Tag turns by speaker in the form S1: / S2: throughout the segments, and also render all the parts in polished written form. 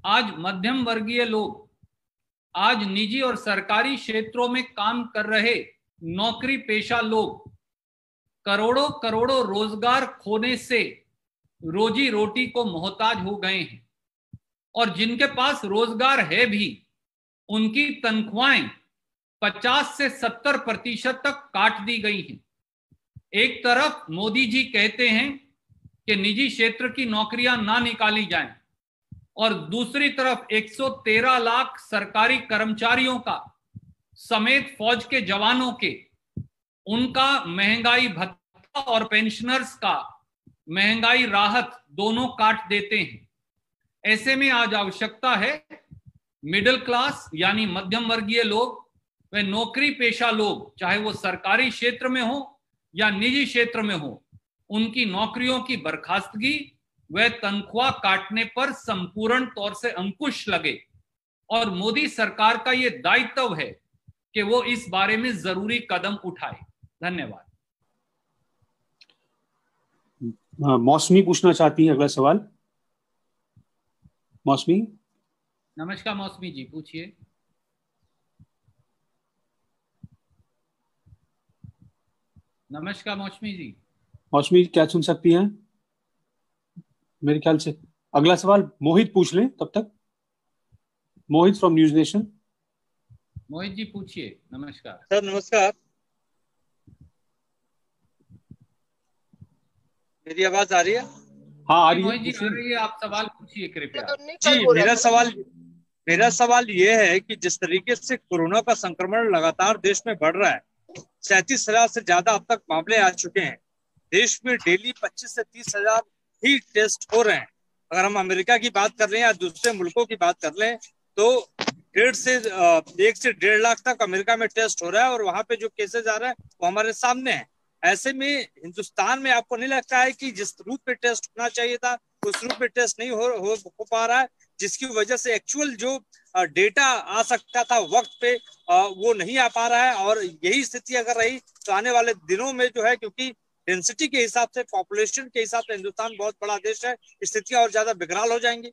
S1: आज मध्यम वर्गीय लोग, आज निजी और सरकारी क्षेत्रों में काम कर रहे नौकरी पेशा लोग करोड़ों करोड़ों रोजगार खोने से रोजी रोटी को मोहताज हो गए हैं। और जिनके पास रोजगार है भी, उनकी तनख्वाहें 50 से 70% तक काट दी गई हैं। एक तरफ मोदी जी कहते हैं कि निजी क्षेत्र की नौकरियां ना निकाली जाएं, और दूसरी तरफ 113 लाख सरकारी कर्मचारियों का समेत फौज के जवानों के, उनका महंगाई भत्ता और पेंशनर्स का महंगाई राहत दोनों काट देते हैं। ऐसे में आज आवश्यकता है मिडिल क्लास यानी मध्यम वर्गीय लोग व नौकरी पेशा लोग, चाहे वो सरकारी क्षेत्र में हो या निजी क्षेत्र में हो, उनकी नौकरियों की बर्खास्तगी व तनख्वाह काटने पर संपूर्ण तौर से अंकुश लगे। और मोदी सरकार का ये दायित्व है कि वो इस बारे में जरूरी कदम उठाए। धन्यवाद।
S2: मौसमी पूछना चाहती है अगला सवाल। मौसमी।
S1: नमस्कार मौसमी जी, पूछिए। नमस्कार मौसमी जी।
S2: मौसमी क्या सुन सकती हैं? मेरे ख्याल से अगला सवाल मोहित पूछ लें तब तक। मोहित from news nation.
S1: Mohit ji पूछिए। नमस्कार
S3: सर। नमस्कार, मेरी आवाज आ रही है?
S2: हाँ आ रही है।
S1: मोहित जी आ रही है, आप सवाल पूछिए कृपया।
S3: जी, मेरा सवाल ये है कि जिस तरीके से कोरोना का संक्रमण लगातार देश में बढ़ रहा है, 37,000 से ज्यादा अब तक मामले आ चुके हैं। देश में डेली 25 से 30,000 ही टेस्ट हो रहे हैं। अगर हम अमेरिका की बात कर लें या दूसरे मुल्कों की बात कर लें तो 1 से 1.5 लाख तक अमेरिका में टेस्ट हो रहा है, और वहां पे जो केसेज आ रहा है वो हमारे सामने है। ऐसे में हिंदुस्तान में आपको नहीं लगता है कि जिस रूप में टेस्ट होना चाहिए था उस रूप में टेस्ट नहीं हो पा रहा है, जिसकी वजह से एक्चुअल जो डेटा आ सकता था वक्त पे वो नहीं आ पा रहा है? और यही स्थिति अगर रही तो आने वाले दिनों में जो है, क्योंकि डेंसिटी के हिसाब से, पॉपुलेशन के हिसाब से हिंदुस्तान बहुत बड़ा देश है, स्थितियां और ज्यादा बिगड़ाल हो जाएंगी।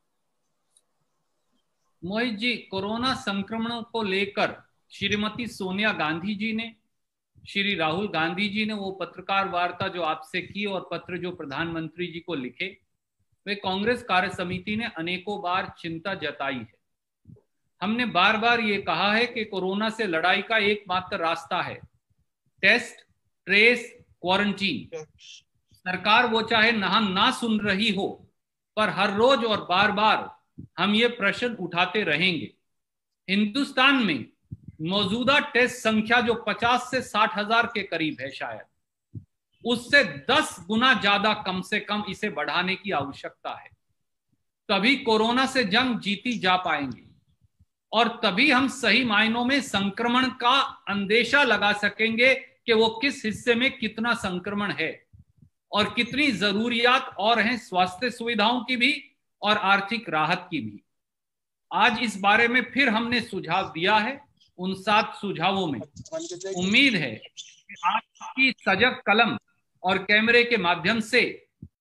S1: मोहित जी, कोरोना संक्रमण को लेकर श्रीमती सोनिया गांधी जी ने, श्री राहुल गांधी जी ने वो पत्रकार वार्ता जो आपसे की और पत्र जो प्रधानमंत्री जी को लिखे, वे कांग्रेस कार्य समिति ने अनेकों बार चिंता जताई है। हमने बार बार ये कहा है कि कोरोना से लड़ाई का एकमात्र रास्ता है टेस्ट, ट्रेस, क्वारंटीन। सरकार वो चाहे ना सुन रही हो, पर हर रोज और बार बार हम ये प्रश्न उठाते रहेंगे। हिंदुस्तान में मौजूदा टेस्ट संख्या जो 50 से 60 हजार के करीब है, शायद उससे 10 गुना ज्यादा कम से कम इसे बढ़ाने की आवश्यकता है। तभी कोरोना से जंग जीती जा पाएंगी और तभी हम सही मायनों में संक्रमण का अंदेशा लगा सकेंगे कि वो किस हिस्से में कितना संक्रमण है और कितनी जरूरियात और हैं स्वास्थ्य सुविधाओं की भी और आर्थिक राहत की भी। आज इस बारे में फिर हमने सुझाव दिया है। उन 7 सुझावों में उम्मीद है कि आपकी सजग कलम और कैमरे के माध्यम से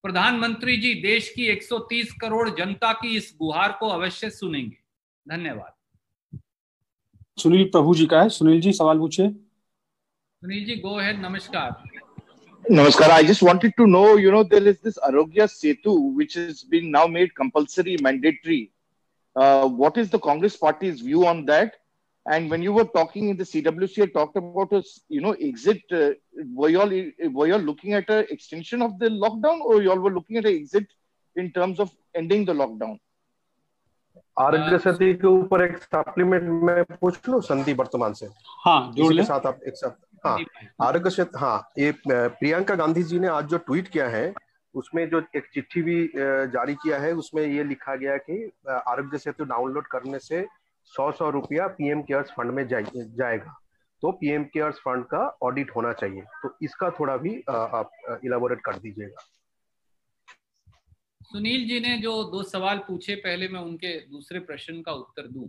S1: प्रधानमंत्री जी देश की 130 करोड़ जनता की इस गुहार को अवश्य सुनेंगे। धन्यवाद।
S2: सुनील प्रभु जी का है। सुनील जी सवाल पूछिए।
S1: Sunil ji go ahead. नमस्कार।
S4: Namaskar. I just wanted to know, there is this Arogya Setu, which is being now made compulsory, mandatory. What is the Congress Party's view on that? And when you were talking in the CWC, you talked about exit. Were you all looking at an extension of the lockdown, or you all were looking at an exit in terms of ending the lockdown?
S5: Aarogya Setu के ऊपर एक supplement में पूछ लो संदीप वर्तमान से।
S2: हाँ जोड़ ले।
S5: साथ आप एक साथ। हाँ आरोग्य सेतु। हाँ, ये प्रियंका गांधी जी ने आज जो ट्वीट किया है उसमें जो एक चिट्ठी भी जारी किया है, उसमें ये लिखा गया कि आरोग्य सेतु डाउनलोड करने से 100 रुपया पीएम केयर्स फंड में जाएगा। तो पीएम केयर्स फंड का ऑडिट होना चाहिए, तो इसका थोड़ा भी आप इलाबोरेट कर दीजिएगा।
S1: सुनील जी ने जो 2 सवाल पूछे, पहले मैं उनके दूसरे प्रश्न का उत्तर दूं।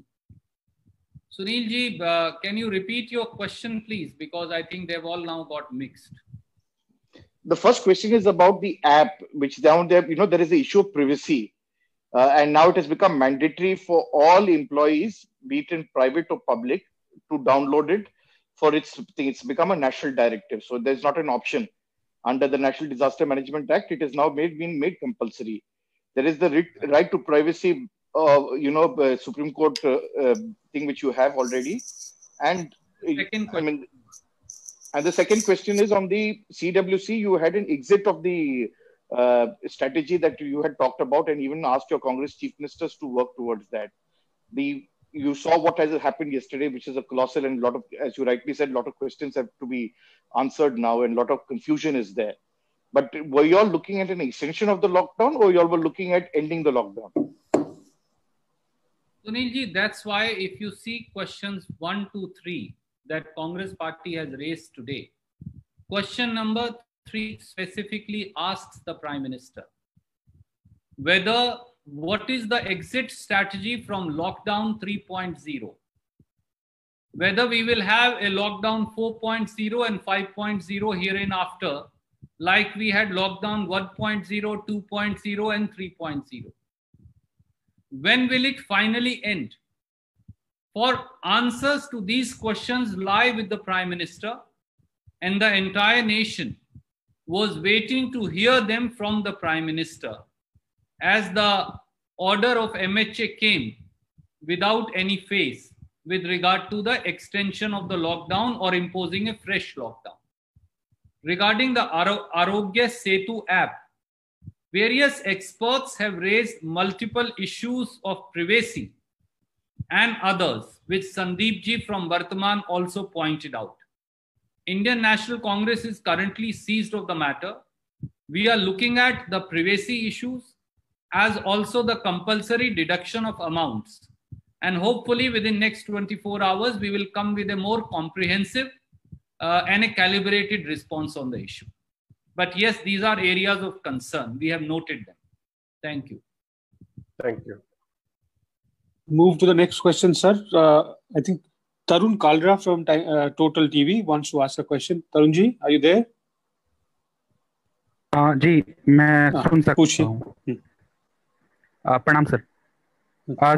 S1: Sunil ji, can you repeat your question please, because I think they've all now got mixed.
S4: The first question is about the app, which down there, there is an issue of privacy. and now it has become mandatory for all employees, be it in private or public, to download it for its thing. It's become a national directive. So there's not an option. Under the National Disaster Management Act, it is now been made compulsory. There is the right to privacy, Supreme Court thing which you have already. And and the second question is on the CWC. You had an exit of the strategy that you had talked about, and even asked your Congress chief ministers to work towards that. You saw what has happened yesterday, which is a colossal, and lot of, as you rightly said, a lot of questions have to be answered now, and a lot of confusion is there. But were you all looking at an extension of the lockdown, or you all were looking at ending the lockdown?
S1: Sunil ji, that's why if you see questions 1, 2, 3 that Congress party has raised today, question number 3 specifically asks the Prime Minister whether what is the exit strategy from lockdown 3.0, whether we will have a lockdown 4.0 and 5.0 hereinafter, like we had lockdown 1.0, 2.0 and 3.0. When will it finally end? For answers to these questions lie with the Prime Minister, and the entire nation was waiting to hear them from the Prime Minister, as the order of MHA came without any phase with regard to the extension of the lockdown or imposing a fresh lockdown. Regarding the Arogya Setu app, various experts have raised multiple issues of privacy and others, which Sandeep ji from Vartaman also pointed out. Indian National Congress is currently seized of the matter. We are looking at the privacy issues as also the compulsory deduction of amounts. And hopefully within next 24 hours, we will come with a more comprehensive and a calibrated response on the issue. But yes, these are areas of concern. We have noted them. Thank you.
S5: Thank you.
S2: Move to the next question, sir. I think Tarun Kalra from Total TV wants to ask a question. Tarun ji, are you there?
S6: जी, मैं सुन सकता हूँ। प्रणाम sir.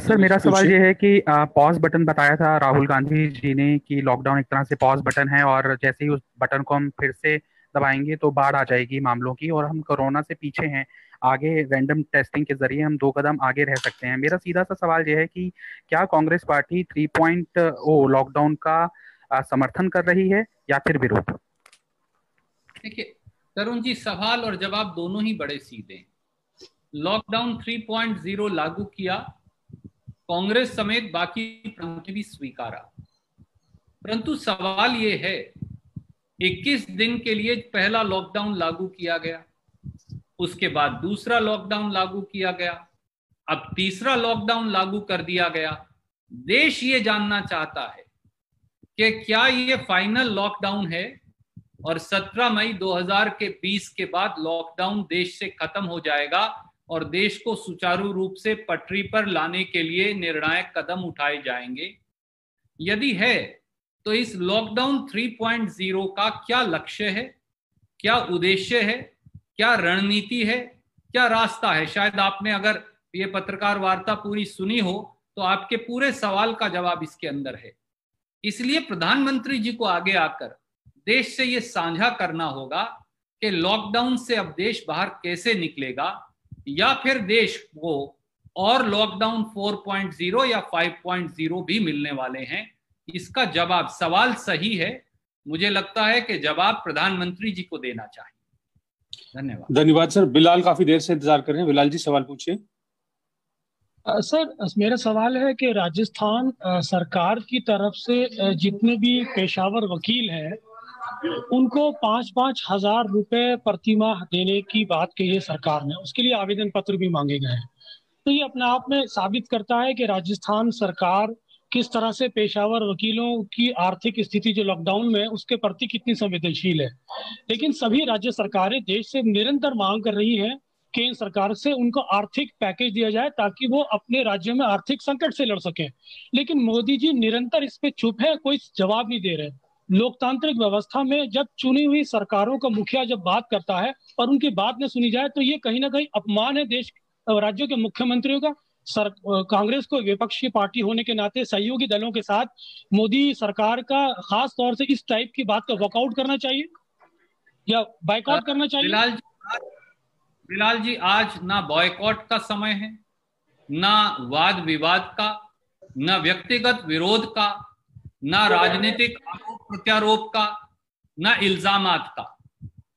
S6: Sir मेरा सवाल ये है कि pause button बताया था राहुल गांधी जी ने कि लॉकडाउन एक तरह से पॉज बटन है, और जैसे ही उस बटन को हम फिर से दबाएंगे तो बाढ़ आ जाएगी मामलों की, और हम कोरोना से पीछे हैं। आगे रैंडम टेस्टिंग के जरिए हम 2 कदम आगे रह सकते हैं। मेरा सीधा सा सवाल यह है कि क्या कांग्रेस पार्टी 3.0 लॉकडाउन का समर्थन कर रही है या फिर विरोध?
S1: देखिए तरुण जी, सवाल और जवाब दोनों ही बड़े सीधे। लॉकडाउन 3.0 लागू किया, कांग्रेस समेत बाकी ने भी स्वीकारा, परंतु सवाल ये है 21 दिन के लिए पहला लॉकडाउन लागू किया गया, उसके बाद दूसरा लॉकडाउन लागू किया गया, अब तीसरा लॉकडाउन लागू कर दिया गया। देश ये जानना चाहता है कि क्या ये फाइनल लॉकडाउन है और 17 मई 2020 के बाद लॉकडाउन देश से खत्म हो जाएगा और देश को सुचारू रूप से पटरी पर लाने के लिए निर्णायक कदम उठाए जाएंगे। यदि है तो इस लॉकडाउन 3.0 का क्या लक्ष्य है, क्या उद्देश्य है, क्या रणनीति है, क्या रास्ता है? शायद आपने अगर ये पत्रकार वार्ता पूरी सुनी हो तो आपके पूरे सवाल का जवाब इसके अंदर है। इसलिए प्रधानमंत्री जी को आगे आकर देश से ये साझा करना होगा कि लॉकडाउन से अब देश बाहर कैसे निकलेगा, या फिर देश को और लॉकडाउन 4.0 या 5.0 भी मिलने वाले हैं। इसका जवाब, सवाल सही है, मुझे लगता है कि जवाब प्रधानमंत्री जी को देना चाहिए। धन्यवाद।
S2: धन्यवाद सर। बिलाल काफी देर से इंतजार कर रहे हैं। बिलाल जी सवाल पूछिए।
S7: सर मेरा सवाल है कि राजस्थान सरकार की तरफ से जितने भी पेशावर वकील हैं उनको 5-5 हजार रुपए प्रतिमाह देने की बात कही है सरकार ने, उसके लिए आवेदन पत्र भी मांगे गए हैं। तो ये अपने आप में साबित करता है कि राजस्थान सरकार किस तरह से पेशावर वकीलों की आर्थिक स्थिति जो लॉकडाउन में उसके प्रति कितनी संवेदनशील है। लेकिन सभी राज्य सरकारें देश से निरंतर मांग कर रही हैं केंद्र सरकार से उनको आर्थिक पैकेज दिया जाए ताकि वो अपने राज्यों में आर्थिक संकट से लड़ सके। लेकिन मोदी जी निरंतर इस पे चुप है, कोई जवाब नहीं दे रहे। लोकतांत्रिक व्यवस्था में जब चुनी हुई सरकारों का मुखिया जब बात करता है और उनकी बात न सुनी जाए तो ये कहीं ना कहीं अपमान है देश राज्यों के मुख्यमंत्रियों का कांग्रेस को विपक्षी पार्टी होने के नाते सहयोगी दलों के साथ मोदी सरकार का खास तौर से इस टाइप की बात का वॉकआउट करना चाहिए या बायकॉट करना चाहिए?
S1: बिलाल जी, आज ना बॉयकॉट का समय है, ना वाद विवाद का, ना व्यक्तिगत विरोध का, ना राजनीतिक आरोप प्रत्यारोप का, ना इल्जामात का।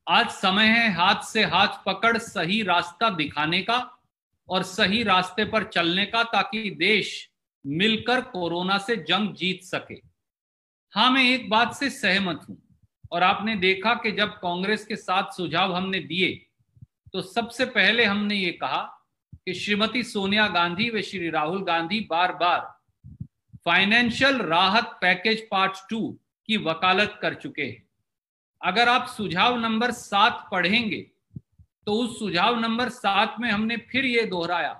S1: आज समय है हाथ से हाथ पकड़ सही रास्ता दिखाने का और सही रास्ते पर चलने का, ताकि देश मिलकर कोरोना से जंग जीत सके। हाँ, मैं एक बात से सहमत हूं, और आपने देखा कि जब कांग्रेस के साथ सुझाव हमने दिए तो सबसे पहले हमने ये कहा कि श्रीमती सोनिया गांधी व श्री राहुल गांधी बार बार फाइनेंशियल राहत पैकेज पार्ट 2 की वकालत कर चुके हैं। अगर आप सुझाव नंबर 7 पढ़ेंगे तो उस सुझाव नंबर 7 में हमने फिर ये दोहराया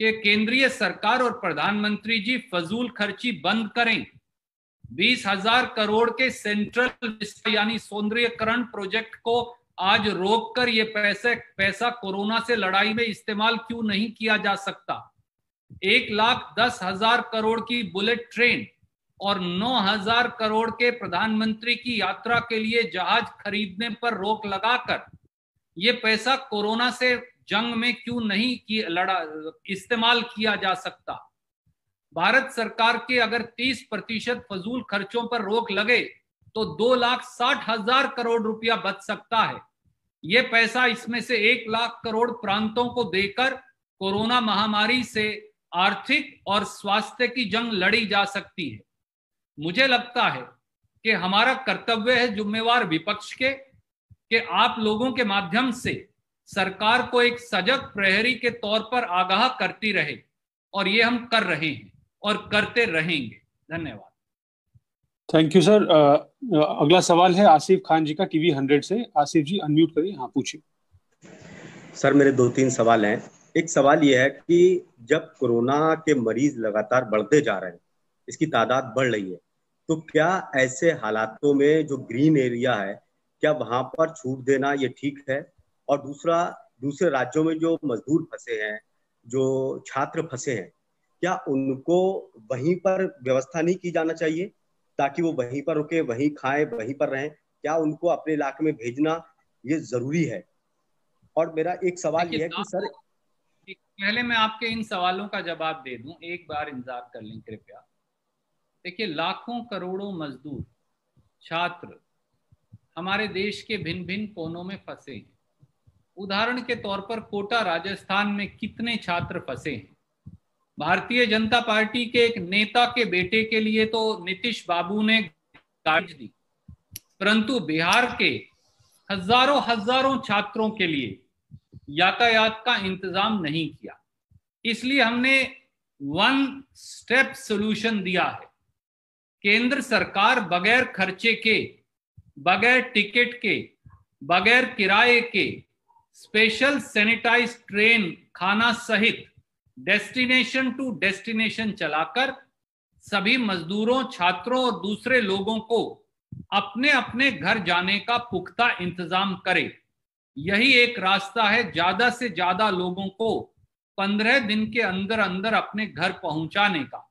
S1: कि केंद्रीय सरकार और प्रधानमंत्री जी फजूल खर्ची बंद करें। 20,000 करोड़ के सेंट्रल यानी सौंदर्यीकरण प्रोजेक्ट को आज रोककर ये पैसा कोरोना से लड़ाई में इस्तेमाल क्यों नहीं किया जा सकता? 1,10,000 करोड़ की बुलेट ट्रेन और 9,000 करोड़ के प्रधानमंत्री की यात्रा के लिए जहाज खरीदने पर रोक लगाकर ये पैसा कोरोना से जंग में क्यों नहीं इस्तेमाल किया जा सकता? भारत सरकार के अगर 30% फजूल खर्चों पर रोक लगे तो 2,60,000 करोड़ रुपया बच सकता है। ये पैसा इसमें से 1 लाख करोड़ प्रांतों को देकर कोरोना महामारी से आर्थिक और स्वास्थ्य की जंग लड़ी जा सकती है। मुझे लगता है कि हमारा कर्तव्य है जिम्मेवार विपक्ष के कि आप लोगों के माध्यम से सरकार को एक सजग प्रहरी के तौर पर आगाह करती रहे, और ये हम कर रहे हैं और करते रहेंगे। धन्यवाद।
S2: Thank you sir. अगला सवाल है आसिफ खान जी का, टीवी 100 से। आसिफ जी अनम्यूट करिए, हाँ पूछिए।
S8: सर मेरे 2-3 सवाल हैं। एक सवाल ये है कि जब कोरोना के मरीज लगातार बढ़ते जा रहे हैं, इसकी तादाद बढ़ रही है, तो क्या ऐसे हालातों में जो ग्रीन एरिया है, क्या वहां पर छूट देना ये ठीक है? और दूसरे राज्यों में जो मजदूर फंसे हैं, जो छात्र फंसे हैं, क्या उनको वहीं पर व्यवस्था नहीं की जाना चाहिए ताकि वो वहीं पर रुके, वहीं खाएं, वहीं पर रहें? क्या उनको अपने इलाके में भेजना ये जरूरी है? और मेरा एक सवाल ये है कि सर,
S1: पहले मैं आपके इन सवालों का जवाब दे दूं, एक बार इंतजार कर लें कृपया। देखिए, लाखों करोड़ों मजदूर छात्र हमारे देश के भिन्न भिन्न कोनों में फंसे हैं। उदाहरण के तौर पर कोटा राजस्थान में कितने छात्र फंसे हैं? भारतीय जनता पार्टी के एक नेता के बेटे के लिए तो नीतीश बाबू ने गाड़ी दी, परंतु बिहार के हजारों छात्रों के लिए यातायात का इंतजाम नहीं किया। इसलिए हमने 1 स्टेप सॉल्यूशन दिया है। केंद्र सरकार बगैर खर्चे के, बगैर टिकट के, बगैर किराए के स्पेशल सैनिटाइज ट्रेन खाना सहित डेस्टिनेशन टू डेस्टिनेशन चलाकर सभी मजदूरों, छात्रों और दूसरे लोगों को अपने अपने घर जाने का पुख्ता इंतजाम करे। यही एक रास्ता है ज्यादा से ज्यादा लोगों को 15 दिन के अंदर अंदर अपने घर पहुंचाने का।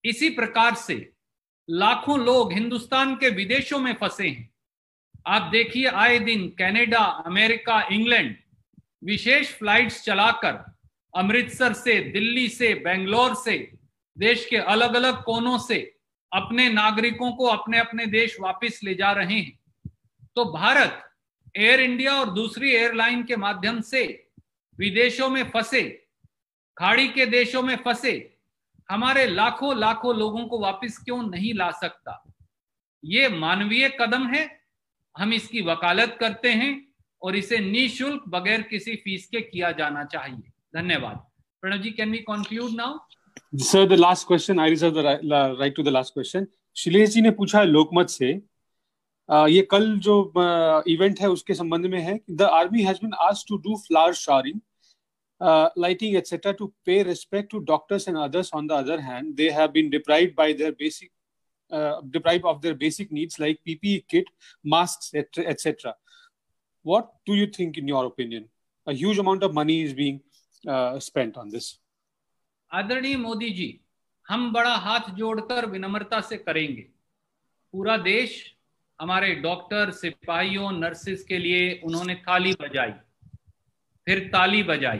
S1: इसी प्रकार से लाखों लोग हिंदुस्तान के विदेशों में फंसे हैं। आप देखिए, आए दिन कनाडा, अमेरिका, इंग्लैंड विशेष फ्लाइट्स चलाकर अमृतसर से, दिल्ली से, बेंगलोर से, देश के अलग अलग कोनों से अपने नागरिकों को अपने अपने देश वापस ले जा रहे हैं। तो भारत एयर इंडिया और दूसरी एयरलाइन के माध्यम से विदेशों में फंसे, खाड़ी के देशों में फंसे हमारे लाखों लोगों को वापस क्यों नहीं ला सकता? ये मानवीय कदम है, हम इसकी वकालत करते हैं और इसे निःशुल्क बगैर किसी फीस के किया जाना चाहिए। धन्यवाद। Pranav ji, can we conclude now?
S2: Sir, the last question, I reserve the right to the last question. Shilesh ji ने पूछा है लोकमत से, ये कल जो इवेंट है उसके संबंध में है। The army has been asked to do flower showering, lighting etc. to pay respect to doctors and others. On the other hand, they have been deprived of their basic needs like PPE kit, masks, etc. What do you think, in your opinion? A huge amount of money is being spent on this.
S1: आदरणीय मोदी जी, हम बड़ा हाथ जोड़कर विनम्रता से करेंगे। पूरा देश हमारे डॉक्टर, सिपाहियों, नर्सिस के लिए उन्होंने थाली बजाई, फिर ताली बजाई,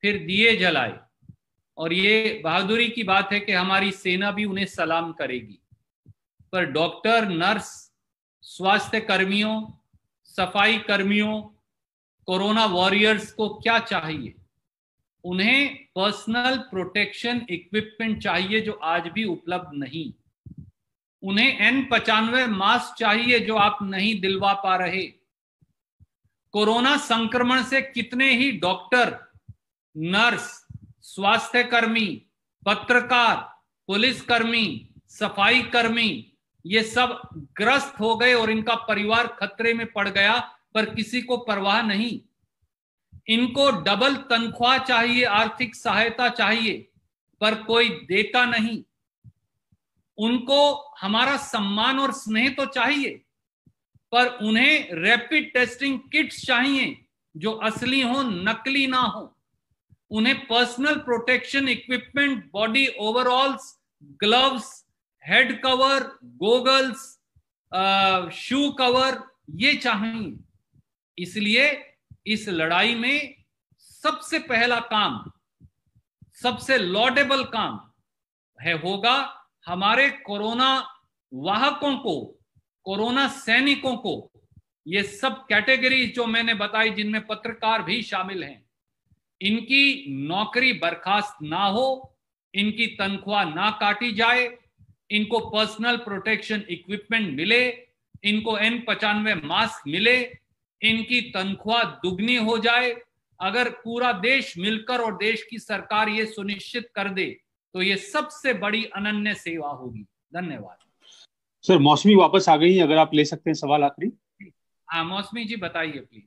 S1: फिर दिए जलाए, और ये बहादुरी की बात है कि हमारी सेना भी उन्हें सलाम करेगी। पर डॉक्टर, नर्स, स्वास्थ्य कर्मियों, सफाई कर्मियों, कोरोना वॉरियर्स को क्या चाहिए? उन्हें पर्सनल प्रोटेक्शन इक्विपमेंट चाहिए जो आज भी उपलब्ध नहीं। उन्हें N95 मास्क चाहिए जो आप नहीं दिलवा पा रहे। कोरोना संक्रमण से कितने ही डॉक्टर, नर्स, स्वास्थ्य कर्मी, पत्रकार, पुलिसकर्मी, सफाई कर्मी, ये सब ग्रस्त हो गए और इनका परिवार खतरे में पड़ गया, पर किसी को परवाह नहीं। इनको डबल तनख्वाह चाहिए, आर्थिक सहायता चाहिए, पर कोई देता नहीं। उनको हमारा सम्मान और स्नेह तो चाहिए, पर उन्हें रैपिड टेस्टिंग किट्स चाहिए जो असली हो, नकली ना हो। उन्हें personal protection equipment, body ओवरऑल्स, gloves, head cover, goggles, shoe cover, ये चाहिए। इसलिए इस लड़ाई में सबसे पहला काम, सबसे लॉडेबल काम होगा हमारे कोरोना वाहकों को, कोरोना सैनिकों को, ये सब कैटेगरीज जो मैंने बताई जिनमें पत्रकार भी शामिल हैं, इनकी नौकरी बर्खास्त ना हो, इनकी तनख्वाह ना काटी जाए, इनको पर्सनल प्रोटेक्शन इक्विपमेंट मिले, इनको N95 मास्क मिले, इनकी तनख्वाह दुगनी हो जाए। अगर पूरा देश मिलकर और देश की सरकार ये सुनिश्चित कर दे तो ये सबसे बड़ी अनन्य सेवा होगी। धन्यवाद।
S2: सर, मौसमी वापस आ गई, अगर आप ले सकते हैं सवाल आखिरी।
S1: हाँ मौसमी जी बताइए प्लीज।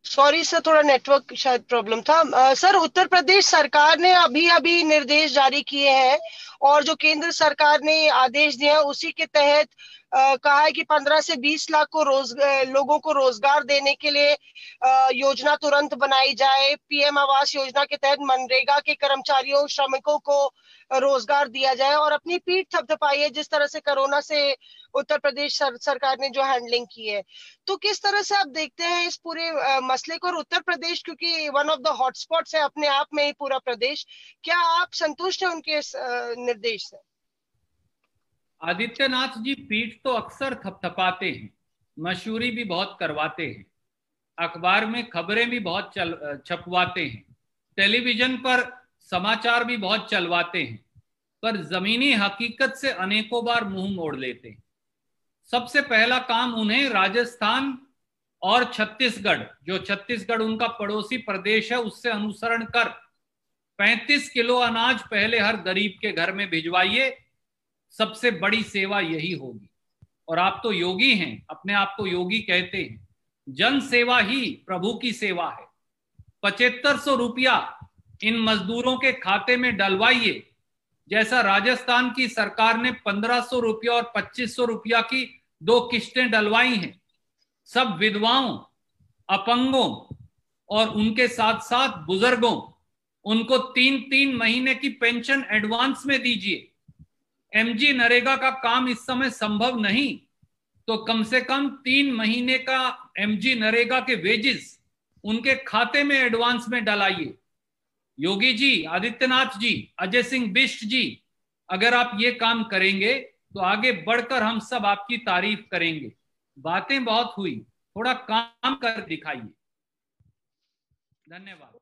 S9: सॉरी सर, थोड़ा नेटवर्क शायद प्रॉब्लम था। सर, उत्तर प्रदेश सरकार ने अभी निर्देश जारी किए हैं और जो केंद्र सरकार ने आदेश दिए हैं उसी के तहत कहा है कि 15 से 20 लाख को लोगों को रोजगार देने के लिए योजना तुरंत बनाई जाए। पीएम आवास योजना के तहत मनरेगा के कर्मचारियों, श्रमिकों को रोजगार दिया जाए और अपनी पीठ थपथपाई है जिस तरह से कोरोना से उत्तर प्रदेश सरकार ने जो हैंडलिंग की है। तो किस तरह से आप देखते हैं इस पूरे मसले को? और उत्तर प्रदेश क्योंकि वन ऑफ द हॉटस्पॉट्स है अपने आप में ही पूरा प्रदेश, क्या आप संतुष्ट हैं उनके निर्देश से?
S1: आदित्यनाथ जी पीठ तो अक्सर थपथपाते हैं, मशहूरी भी बहुत करवाते हैं, अखबार में खबरें भी बहुत छपवाते हैं, टेलीविजन पर समाचार भी बहुत चलवाते हैं, पर जमीनी हकीकत से अनेकों बार मुंह मोड़ लेते हैं। सबसे पहला काम उन्हें राजस्थान और छत्तीसगढ़, जो छत्तीसगढ़ उनका पड़ोसी प्रदेश है, उससे अनुसरण कर 35 किलो अनाज पहले हर गरीब के घर में भिजवाइए। सबसे बड़ी सेवा यही होगी। और आप तो योगी हैं, अपने आप को योगी कहते हैं। जन सेवा ही प्रभु की सेवा है। 7500 रुपया इन मजदूरों के खाते में डलवाइए, जैसा राजस्थान की सरकार ने 1500 रुपया और 2500 रुपया की 2 किस्तें डलवाई हैं। सब विधवाओं, अपंगों और उनके साथ साथ बुजुर्गों, उनको 3-3 महीने की पेंशन एडवांस में दीजिए। एमजी नरेगा का काम इस समय संभव नहीं, तो कम से कम 3 महीने का एमजी नरेगा के वेजेस उनके खाते में एडवांस में डलाइए। योगी जी, आदित्यनाथ जी, अजय सिंह बिष्ट जी, अगर आप ये काम करेंगे तो आगे बढ़कर हम सब आपकी तारीफ करेंगे। बातें बहुत हुई, थोड़ा काम कर दिखाइए। धन्यवाद।